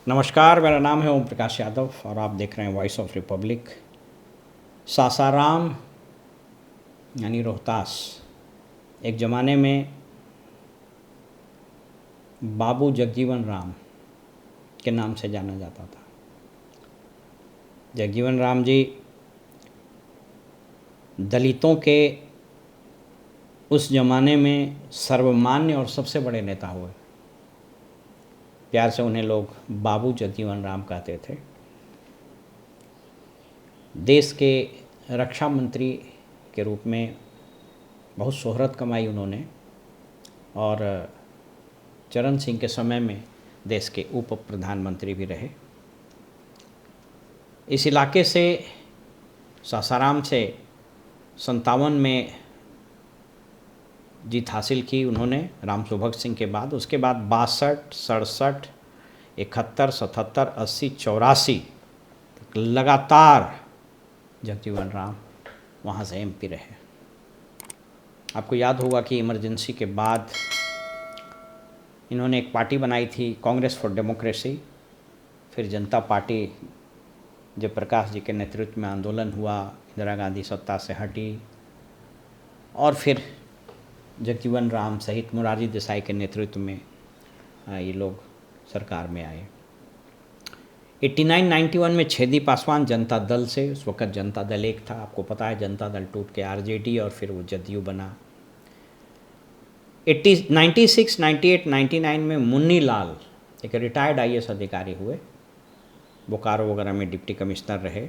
नमस्कार, मेरा नाम है ओम प्रकाश यादव और आप देख रहे हैं वॉइस ऑफ रिपब्लिक। सासाराम यानी रोहतास एक ज़माने में बाबू जगजीवन राम के नाम से जाना जाता था। जगजीवन राम जी दलितों के उस ज़माने में सर्वमान्य और सबसे बड़े नेता हुए। प्यार से उन्हें लोग बाबू जगजीवन राम कहते थे। देश के रक्षा मंत्री के रूप में बहुत शोहरत कमाई उन्होंने और चरण सिंह के समय में देश के उप प्रधानमंत्री भी रहे। इस इलाके से सासाराम से 57 में जीत हासिल की उन्होंने राम सुभग सिंह के बाद। उसके बाद 62, 67, 71, 77, 80, 84 लगातार जगजीवन राम वहाँ से एमपी रहे। आपको याद होगा कि इमरजेंसी के बाद इन्होंने एक पार्टी बनाई थी, कांग्रेस फॉर डेमोक्रेसी। फिर जनता पार्टी, जयप्रकाश जी के नेतृत्व में आंदोलन हुआ, इंदिरा गांधी सत्ता से हटी और फिर जगजीवन राम सहित मोरारजी देसाई के नेतृत्व में ये लोग सरकार में आए। 89-91 में छेदी पासवान जनता दल से, उस वक़्त जनता दल एक था, आपको पता है, जनता दल टूट के आरजेडी और फिर वो जदयू बना। 96, 98, 99 में मुन्नी लाल एक रिटायर्ड आईएएस अधिकारी हुए, बोकारो वगैरह में डिप्टी कमिश्नर रहे।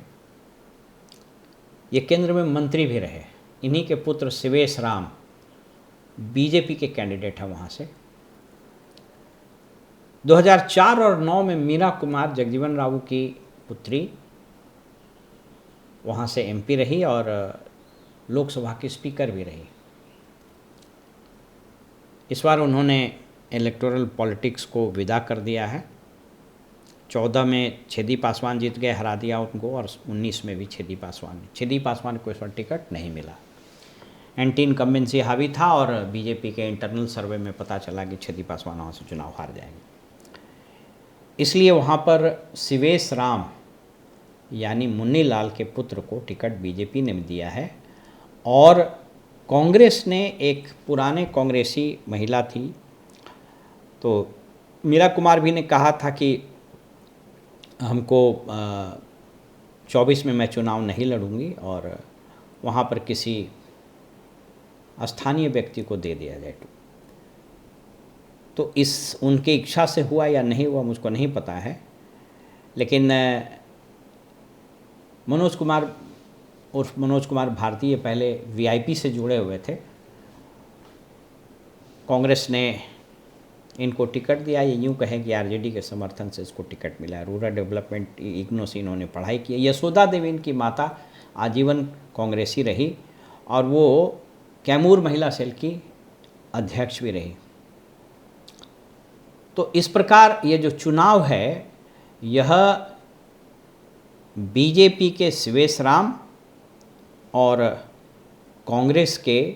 ये केंद्र में मंत्री भी रहे। इन्हीं के पुत्र शिवेश राम बीजेपी के कैंडिडेट हैं वहाँ से। 2004 और 9 में मीरा कुमार जगजीवन राव की पुत्री वहाँ से एमपी रही और लोकसभा की स्पीकर भी रही। इस बार उन्होंने इलेक्टोरल पॉलिटिक्स को विदा कर दिया है। 14 में छेदी पासवान जीत गए, हरा दिया उनको, और 19 में भी छेदी पासवान को इस बार टिकट नहीं मिला। एंटी इनकम्बेंसी हावी था और बीजेपी के इंटरनल सर्वे में पता चला कि छेदी पासवान वहाँ से चुनाव हार जाएंगे। इसलिए वहाँ पर शिवेश राम यानी मुन्नी लाल के पुत्र को टिकट बीजेपी ने दिया है। और कांग्रेस ने, एक पुराने कांग्रेसी महिला थी, तो मीरा कुमार भी ने कहा था कि हमको 24 में मैं चुनाव नहीं लड़ूंगी और वहाँ पर किसी स्थानीय व्यक्ति को दे दिया जाए। तो इस उनकी इच्छा से हुआ या नहीं हुआ मुझको नहीं पता है, लेकिन मनोज कुमार भारती पहले वीआईपी से जुड़े हुए थे। कांग्रेस ने इनको टिकट दिया, ये यूँ कहें कि आरजेडी के समर्थन से इसको टिकट मिला है। रूरल डेवलपमेंट इग्नो से इन्होंने पढ़ाई की। यशोदा देवी इनकी माता आजीवन कांग्रेसी रही और वो कैमूर महिला सेल की अध्यक्ष भी रही। तो इस प्रकार ये जो चुनाव है यह बीजेपी के शिवेश राम और कांग्रेस के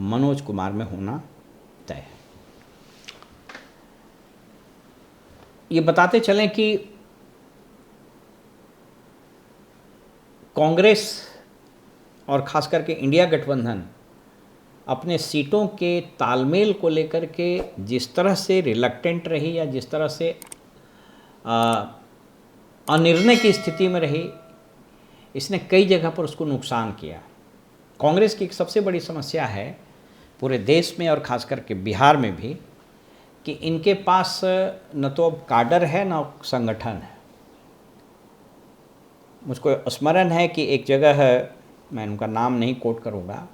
मनोज कुमार में होना तय है। ये बताते चलें कि कांग्रेस और ख़ास करके इंडिया गठबंधन अपने सीटों के तालमेल को लेकर के जिस तरह से रिलक्टेंट रही या जिस तरह से अनिर्णय की स्थिति में रही, इसने कई जगह पर उसको नुकसान किया। कांग्रेस की एक सबसे बड़ी समस्या है पूरे देश में और ख़ास करके बिहार में भी कि इनके पास न तो अब काडर है न संगठन है। मुझको स्मरण है कि एक जगह है, मैं उनका नाम नहीं कोट करूँगा,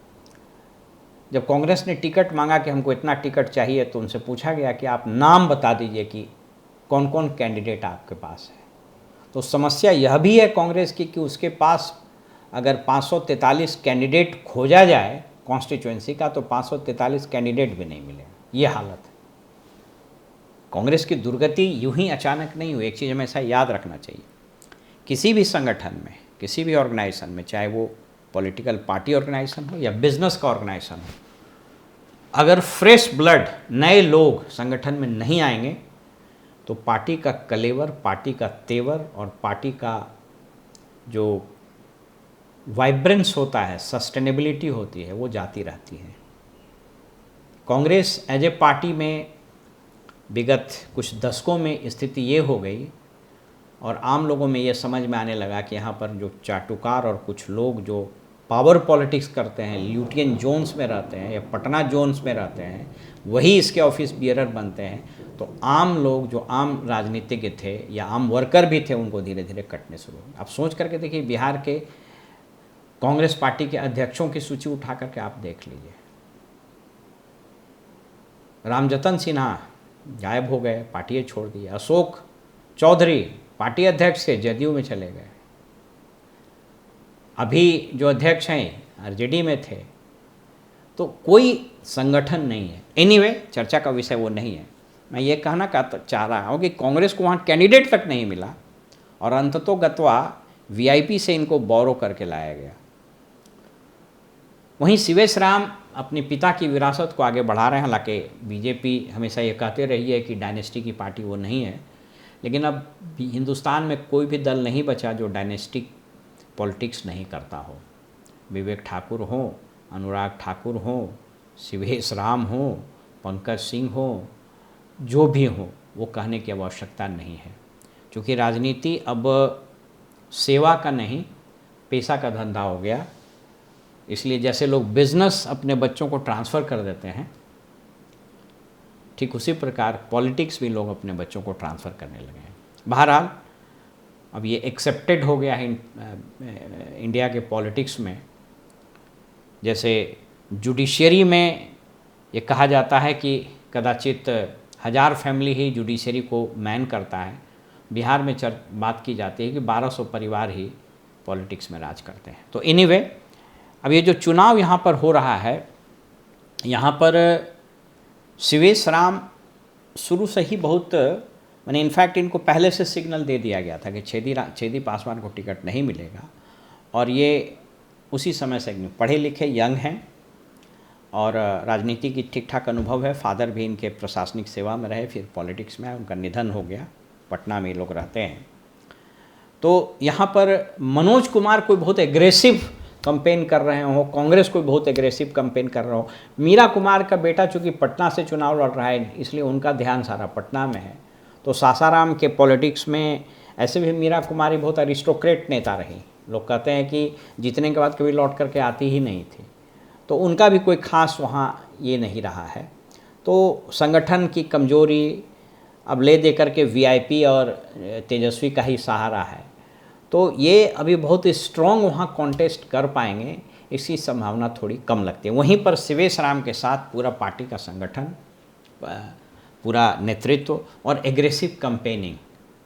जब कांग्रेस ने टिकट मांगा कि हमको इतना टिकट चाहिए तो उनसे पूछा गया कि आप नाम बता दीजिए कि कौन कौन कैंडिडेट आपके पास है। तो समस्या यह भी है कांग्रेस की कि उसके पास अगर 543 कैंडिडेट खोजा जाए कॉन्स्टिट्यूएंसी का तो 543 कैंडिडेट भी नहीं मिले। ये हालत है। कांग्रेस की दुर्गति यूं ही अचानक नहीं हुई। एक चीज़ हमेशा याद रखना चाहिए, किसी भी संगठन में, किसी भी ऑर्गेनाइजेशन में, चाहे वो पॉलिटिकल पार्टी ऑर्गेनाइजेशन हो या बिजनेस का ऑर्गेनाइजेशन हो, अगर फ्रेश ब्लड, नए लोग संगठन में नहीं आएंगे तो पार्टी का कलेवर, पार्टी का तेवर और पार्टी का जो वाइब्रेंस होता है, सस्टेनेबिलिटी होती है, वो जाती रहती है। कांग्रेस एज ए पार्टी में विगत कुछ दशकों में स्थिति ये हो गई और आम लोगों में ये समझ में आने लगा कि यहाँ पर जो चाटुकार और कुछ लोग जो पावर पॉलिटिक्स करते हैं, ल्यूटियन जोन्स में रहते हैं या पटना जोन्स में रहते हैं, वही इसके ऑफिस बियरर बनते हैं। तो आम लोग जो आम राजनीतिज्ञ थे या आम वर्कर भी थे, उनको धीरे धीरे कटने शुरू हुए। आप सोच करके देखिए, बिहार के कांग्रेस पार्टी के अध्यक्षों की सूची उठा करके आप देख लीजिए। रामजतन सिन्हा गायब हो गए, पार्टी छोड़ दी। अशोक चौधरी पार्टी अध्यक्ष थे, जदयू में चले गए। अभी जो अध्यक्ष हैं आरजेडी में थे। तो कोई संगठन नहीं है। एनीवे, चर्चा का विषय वो नहीं है। मैं ये कहना चाह रहा हूँ कि कांग्रेस को वहाँ कैंडिडेट तक नहीं मिला और अंततोगत्वा वीआईपी से इनको बोरो करके लाया गया। वहीं शिवेश राम अपने पिता की विरासत को आगे बढ़ा रहे हैं। हालांकि बीजेपी हमेशा ये कहते रही है कि डायनेस्टी की पार्टी वो नहीं है, लेकिन अब हिंदुस्तान में कोई भी दल नहीं बचा जो डायनेस्टिक पॉलिटिक्स नहीं करता हो। विवेक ठाकुर हो, अनुराग ठाकुर हो, शिवेश राम हो, पंकज सिंह हो, जो भी हो, वो कहने की आवश्यकता नहीं है, क्योंकि राजनीति अब सेवा का नहीं, पैसा का धंधा हो गया। इसलिए जैसे लोग बिजनेस अपने बच्चों को ट्रांसफ़र कर देते हैं, ठीक उसी प्रकार पॉलिटिक्स भी लोग अपने बच्चों को ट्रांसफ़र करने लगे हैं। बहरहाल, अब ये एक्सेप्टेड हो गया है इंडिया के पॉलिटिक्स में। जैसे जुडिशरी में ये कहा जाता है कि कदाचित 1000 फैमिली ही जुडिशरी को मैन करता है। बिहार में बात की जाती है कि 1200 परिवार ही पॉलिटिक्स में राज करते हैं। तो एनीवे, अब ये जो चुनाव यहाँ पर हो रहा है, यहाँ पर शिवेश राम शुरू से ही बहुत, मैंने इनफैक्ट इनको पहले से सिग्नल दे दिया गया था कि छेदी पासवान को टिकट नहीं मिलेगा। और ये उसी समय से पढ़े लिखे, यंग हैं और राजनीति की ठीक ठाक अनुभव है। फादर भी इनके प्रशासनिक सेवा में रहे, फिर पॉलिटिक्स में आए, उनका निधन हो गया। पटना में ये लोग रहते हैं। तो यहाँ पर मनोज कुमार कोई बहुत एग्रेसिव कंपेन कर रहे हो, कांग्रेस को बहुत एग्रेसिव कंपेन कर रहे हो। मीरा कुमार का बेटा चूँकि पटना से चुनाव लड़ रहा है, इसलिए उनका ध्यान सारा पटना में है। तो सासाराम के पॉलिटिक्स में ऐसे भी मीरा कुमारी बहुत अरिस्टोक्रेट नेता रही। लोग कहते हैं कि जीतने के बाद कभी लौट करके आती ही नहीं थी। तो उनका भी कोई खास वहाँ ये नहीं रहा है। तो संगठन की कमजोरी अब ले दे करके वीआईपी और तेजस्वी का ही सहारा है। तो ये अभी बहुत स्ट्रॉन्ग वहाँ कॉन्टेस्ट कर पाएंगे, इसकी संभावना थोड़ी कम लगती है। वहीं पर शिवेश राम के साथ पूरा पार्टी का संगठन, पूरा नेतृत्व और एग्रेसिव कैंपेनिंग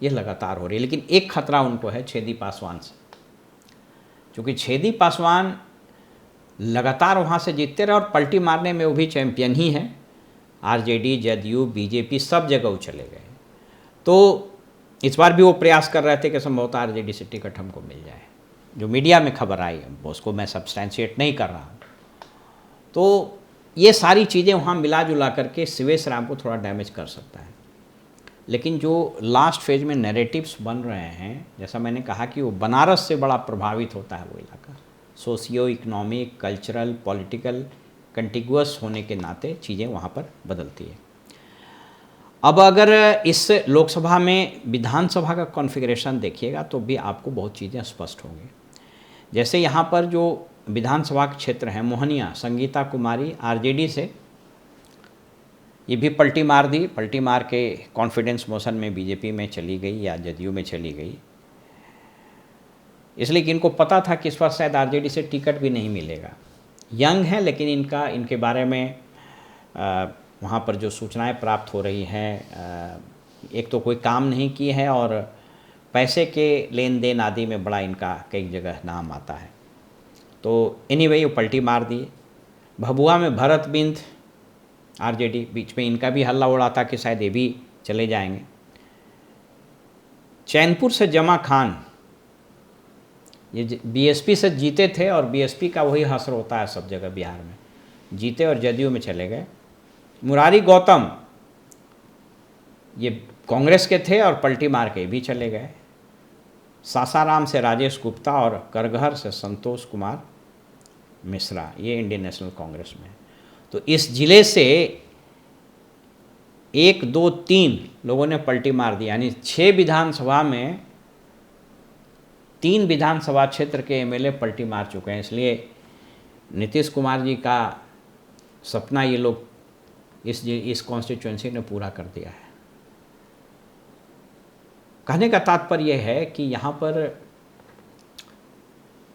ये लगातार हो रही है। लेकिन एक खतरा उनको है छेदी पासवान से, क्योंकि छेदी पासवान लगातार वहाँ से जीतते रहे और पलटी मारने में वो भी चैंपियन ही हैं। आरजेडी, जदयू, बीजेपी सब जगह वो चले गए। तो इस बार भी वो प्रयास कर रहे थे कि संभवतः आरजेडी से टिकट हमको मिल जाए। जो मीडिया में खबर आई, उसको मैं सब्सटेंशिएट नहीं कर रहा। तो ये सारी चीज़ें वहाँ मिला जुला करके शिवेश राम को थोड़ा डैमेज कर सकता है। लेकिन जो लास्ट फेज में नैरेटिव्स बन रहे हैं, जैसा मैंने कहा कि वो बनारस से बड़ा प्रभावित होता है वो इलाका, socio economic, cultural, political contiguous होने के नाते चीज़ें वहाँ पर बदलती है। अब अगर इस लोकसभा में विधानसभा का कॉन्फ़िगरेशन देखिएगा तो भी आपको बहुत चीज़ें स्पष्ट होंगी। जैसे यहाँ पर जो विधानसभा के क्षेत्र हैं, मोहनिया, संगीता कुमारी आरजेडी से, ये भी पलटी मार दी। पलटी मार के कॉन्फिडेंस मोशन में बीजेपी में चली गई या जदयू में चली गई, इसलिए कि इनको पता था कि इस बार शायद आरजेडी से टिकट भी नहीं मिलेगा। यंग है, लेकिन इनके बारे में वहाँ पर जो सूचनाएं प्राप्त हो रही हैं, एक तो कोई काम नहीं की है और पैसे के लेन देन आदि में बड़ा इनका कई जगह नाम आता है। तो एनीवे, वो पलटी मार दिए। भभुआ में भरत बिंद आरजेडी, बीच में इनका भी हल्ला उड़ा था कि शायद ये भी चले जाएंगे। चैनपुर से जमा खान, ये बीएसपी से जीते थे और बीएसपी का वही हसर होता है सब जगह बिहार में, जीते और जदयू में चले गए। मुरारी गौतम, ये कांग्रेस के थे और पलटी मार के भी चले गए। सासाराम से राजेश गुप्ता और करगहर से संतोष कुमार मिश्रा, ये इंडियन नेशनल कांग्रेस में। तो इस जिले से 1, 2, 3 लोगों ने पलटी मार दी, यानी 6 विधानसभा में 3 विधानसभा क्षेत्र के एमएलए पलटी मार चुके हैं। इसलिए नीतीश कुमार जी का सपना ये लोग इस कॉन्स्टिट्यूएंसी ने पूरा कर दिया है। कहने का तात्पर्य है कि यहाँ पर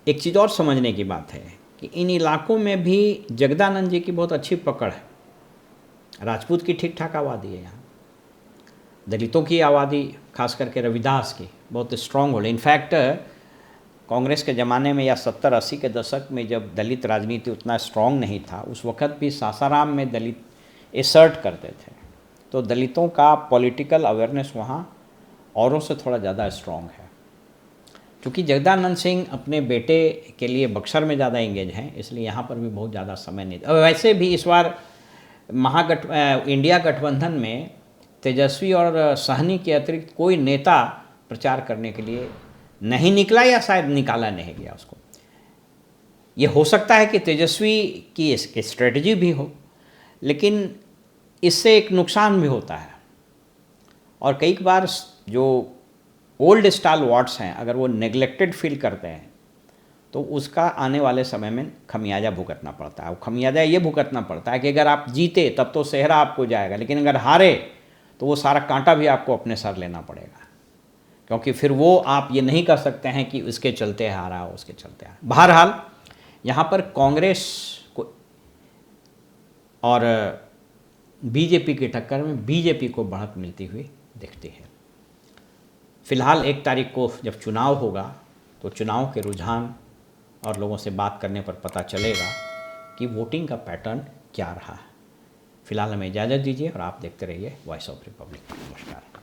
एक चीज़ और समझने की बात है कि इन इलाकों में भी जगदानंद जी की बहुत अच्छी पकड़ है। राजपूत की ठीक ठाक आबादी है यहाँ, दलितों की आबादी खास करके रविदास की बहुत स्ट्रांग होल्ड। इनफैक्ट कांग्रेस के ज़माने में या 70-80 के दशक में जब दलित राजनीति उतना स्ट्रांग नहीं था, उस वक्त भी सासाराम में दलित एसर्ट करते थे। तो दलितों का पॉलिटिकल अवेयरनेस वहाँ औरों से थोड़ा ज़्यादा स्ट्रांग है। क्योंकि जगदानंद सिंह अपने बेटे के लिए बक्सर में ज़्यादा एंगेज हैं, इसलिए यहाँ पर भी बहुत ज़्यादा समय नहीं। और वैसे भी इस बार इंडिया गठबंधन में तेजस्वी और सहनी के अतिरिक्त कोई नेता प्रचार करने के लिए नहीं निकला, या शायद निकाला नहीं गया उसको। ये हो सकता है कि तेजस्वी की इसकी स्ट्रेटजी भी हो, लेकिन इससे एक नुकसान भी होता है। और कई बार जो ओल्ड स्टाइल वार्ड्स हैं, अगर वो नेग्लेक्टेड फील करते हैं तो उसका आने वाले समय में खमियाजा भुगतना पड़ता है। वो खमियाजा ये भुगतना पड़ता है कि अगर आप जीते तब तो सेहरा आपको जाएगा, लेकिन अगर हारे तो वो सारा कांटा भी आपको अपने सर लेना पड़ेगा, क्योंकि फिर वो आप ये नहीं कर सकते हैं कि उसके चलते हारा, उसके चलते हारा। बहरहाल यहाँ पर कांग्रेस को और बीजेपी की टक्कर में बीजेपी को बढ़त मिलती हुई दिखती है। फिलहाल 1 तारीख को जब चुनाव होगा तो चुनाव के रुझान और लोगों से बात करने पर पता चलेगा कि वोटिंग का पैटर्न क्या रहा है। फिलहाल हमें इजाज़त दीजिए और आप देखते रहिए वॉइस ऑफ रिपब्लिक। नमस्कार।